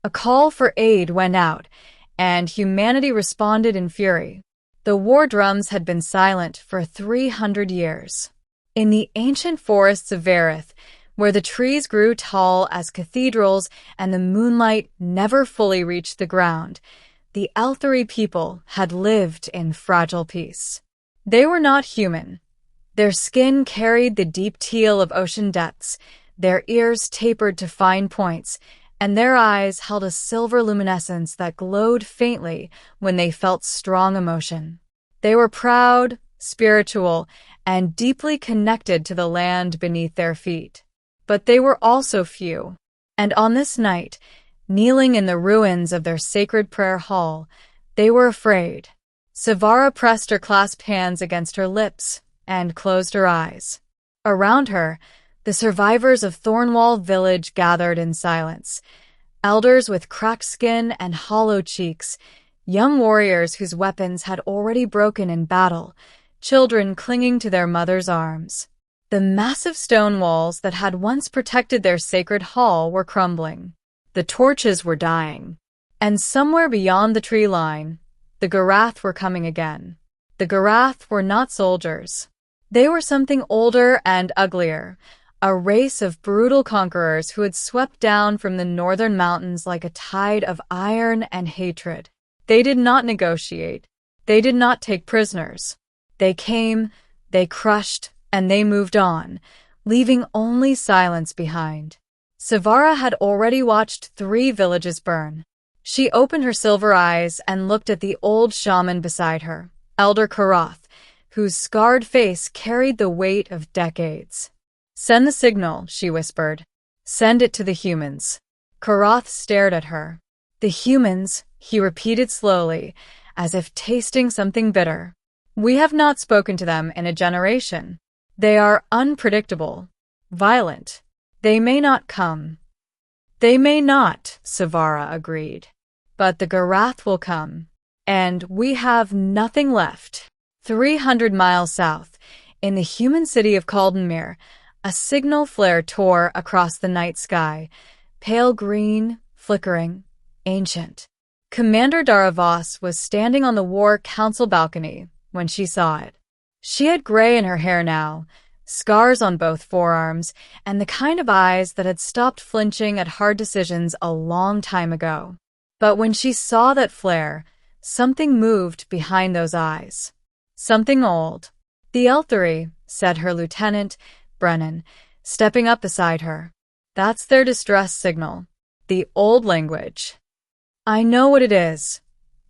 A call for aid went out, and humanity responded in fury. The war drums had been silent for 300 years. In the ancient forests of Gorrath, where the trees grew tall as cathedrals and the moonlight never fully reached the ground, the Elthari people had lived in fragile peace. They were not human. Their skin carried the deep teal of ocean depths, their ears tapered to fine points, and their eyes held a silver luminescence that glowed faintly when they felt strong emotion. They were proud, spiritual, and deeply connected to the land beneath their feet. But they were also few, and on this night, kneeling in the ruins of their sacred prayer hall, they were afraid. Savara pressed her clasped hands against her lips and closed her eyes. Around her, the survivors of Thornwall village gathered in silence. Elders with cracked skin and hollow cheeks, young warriors whose weapons had already broken in battle, children clinging to their mother's arms. The massive stone walls that had once protected their sacred hall were crumbling. The torches were dying. And somewhere beyond the tree line, the Gorrath were coming again. The Gorrath were not soldiers. They were something older and uglier, a race of brutal conquerors who had swept down from the northern mountains like a tide of iron and hatred. They did not negotiate. They did not take prisoners. They came, they crushed, and they moved on, leaving only silence behind. Savara had already watched 3 villages burn. She opened her silver eyes and looked at the old shaman beside her, Elder Gorrath, whose scarred face carried the weight of decades. "Send the signal," she whispered. "Send it to the humans." Gorrath stared at her. "The humans," he repeated slowly, as if tasting something bitter. "We have not spoken to them in a generation. They are unpredictable, violent. They may not come." "They may not," Savara agreed. "But the Gorrath will come. And we have nothing left." 300 miles south, in the human city of Caldenmere, a signal flare tore across the night sky, pale green, flickering, ancient. Commander Dara Voss was standing on the war council balcony when she saw it. She had gray in her hair now, scars on both forearms, and the kind of eyes that had stopped flinching at hard decisions a long time ago. But when she saw that flare, something moved behind those eyes. Something old. "The Elthari," said her lieutenant, Brennan, stepping up beside her. "That's their distress signal. The old language." "I know what it is,"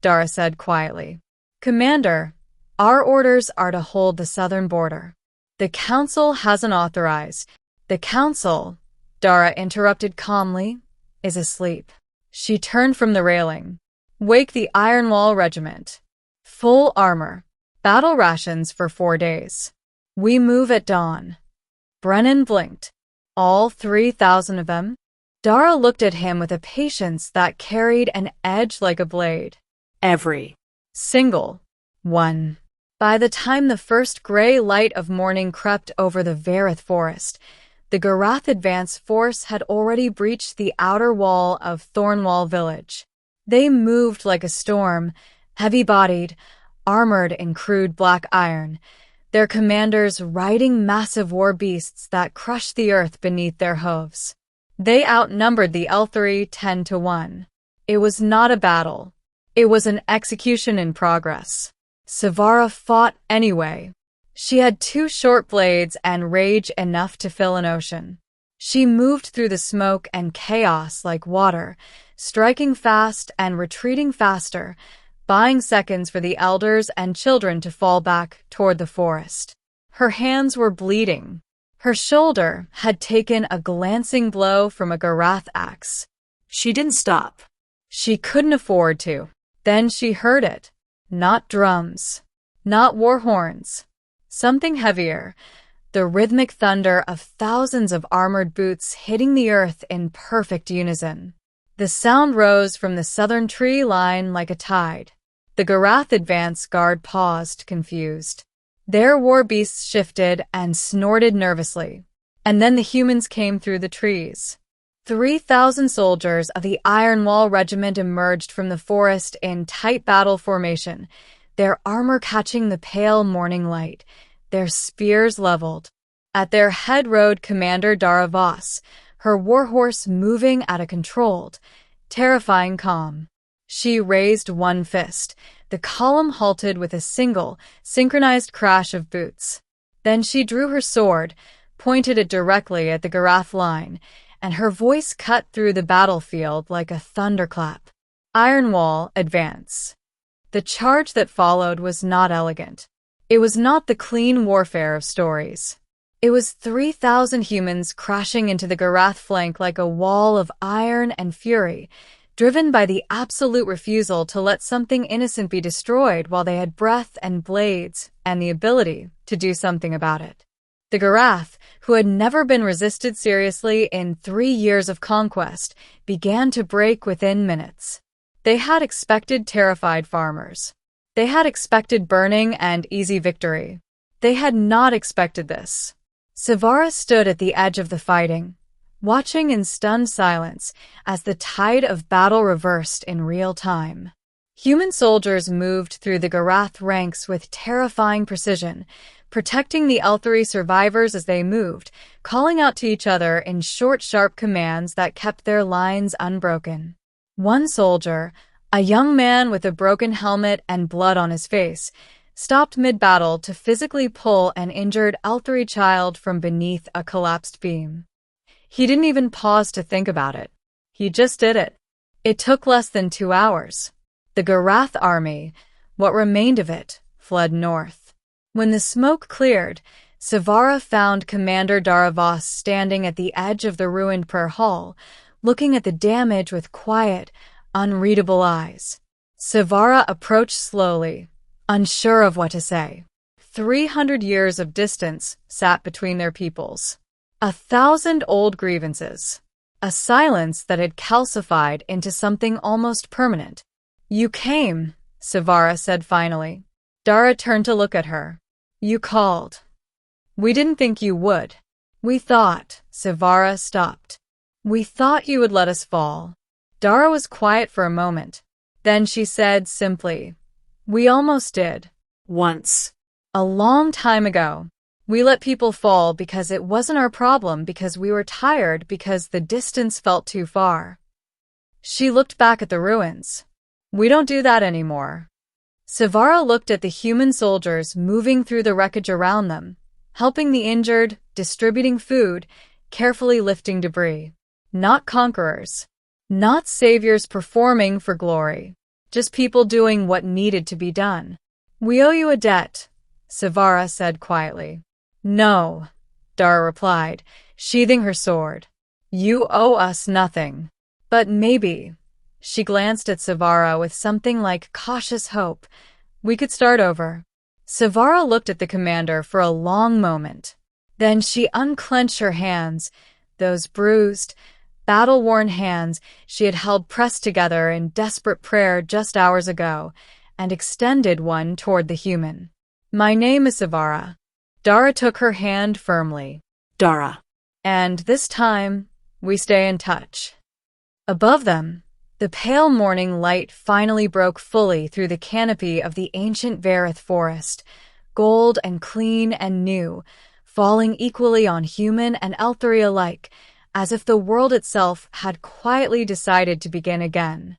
Dara said quietly. "Commander, our orders are to hold the southern border. The council hasn't authorized." "The council," Dara interrupted calmly, "is asleep." She turned from the railing. "Wake the Ironwall Regiment. Full armor. Battle rations for 4 days. We move at dawn." Brennan blinked. "All 3,000 of them?" Dara looked at him with a patience that carried an edge like a blade. "Every single one." By the time the first gray light of morning crept over the Gorrath forest, the Gorrath advance force had already breached the outer wall of Thornwall village. They moved like a storm, heavy-bodied, armored in crude black iron, their commanders riding massive war beasts that crushed the earth beneath their hooves. They outnumbered the Elthari 10-1. It was not a battle. It was an execution in progress. Savara fought anyway. She had 2 short blades and rage enough to fill an ocean. She moved through the smoke and chaos like water, striking fast and retreating faster, buying seconds for the elders and children to fall back toward the forest. Her hands were bleeding. Her shoulder had taken a glancing blow from a Gorrath axe. She didn't stop. She couldn't afford to. Then she heard it. Not drums. Not war horns. Something heavier. The rhythmic thunder of thousands of armored boots hitting the earth in perfect unison. The sound rose from the southern tree line like a tide. The Gorrath advance guard paused, confused. Their war beasts shifted and snorted nervously. And then the humans came through the trees. 3,000 soldiers of the Iron Wall Regiment emerged from the forest in tight battle formation, their armor catching the pale morning light, their spears leveled. At their head rode Commander Dara Voss, her warhorse moving at a controlled, terrifying calm. She raised one fist. The column halted with a single, synchronized crash of boots. Then she drew her sword, pointed it directly at the Gorrath line, and her voice cut through the battlefield like a thunderclap. Iron Wall, advance. The charge that followed was not elegant. It was not the clean warfare of stories. It was 3,000 humans crashing into the Gorrath flank like a wall of iron and fury, driven by the absolute refusal to let something innocent be destroyed while they had breath and blades and the ability to do something about it. The Gorrath, who had never been resisted seriously in 3 years of conquest, began to break within minutes. They had expected terrified farmers. They had expected burning and easy victory. They had not expected this. Savara stood at the edge of the fighting, watching in stunned silence as the tide of battle reversed in real time. Human soldiers moved through the Gorrath ranks with terrifying precision, protecting the Elthari survivors as they moved, calling out to each other in short, sharp commands that kept their lines unbroken. One soldier, a young man with a broken helmet and blood on his face, stopped mid-battle to physically pull an injured Elthari child from beneath a collapsed beam. He didn't even pause to think about it. He just did it. It took less than 2 hours. The Gorrath army, what remained of it, fled north. When the smoke cleared, Savara found Commander Dara Voss standing at the edge of the ruined prayer hall, looking at the damage with quiet, unreadable eyes. Savara approached slowly, unsure of what to say. 300 years of distance sat between their peoples. 1,000 old grievances. A silence that had calcified into something almost permanent. "You came," Savara said finally. Dara turned to look at her. "You called. We didn't think you would. We thought," Savara stopped. "We thought you would let us fall." Dara was quiet for a moment. Then she said simply, "We almost did. Once. A long time ago. We let people fall because it wasn't our problem, because we were tired, because the distance felt too far." She looked back at the ruins. "We don't do that anymore." Savara looked at the human soldiers moving through the wreckage around them, helping the injured, distributing food, carefully lifting debris. Not conquerors. Not saviors performing for glory. Just people doing what needed to be done. "We owe you a debt," Savara said quietly. "No," Dara replied, sheathing her sword. "You owe us nothing. But maybe," she glanced at Savara with something like cautious hope, "we could start over." Savara looked at the commander for a long moment. Then she unclenched her hands, those bruised, battle-worn hands she had held pressed together in desperate prayer just hours ago, and extended one toward the human. "My name is Savara." Dara took her hand firmly. "Dara. And this time, we stay in touch." Above them, the pale morning light finally broke fully through the canopy of the ancient Gorrath forest, gold and clean and new, falling equally on human and Elthari alike, as if the world itself had quietly decided to begin again.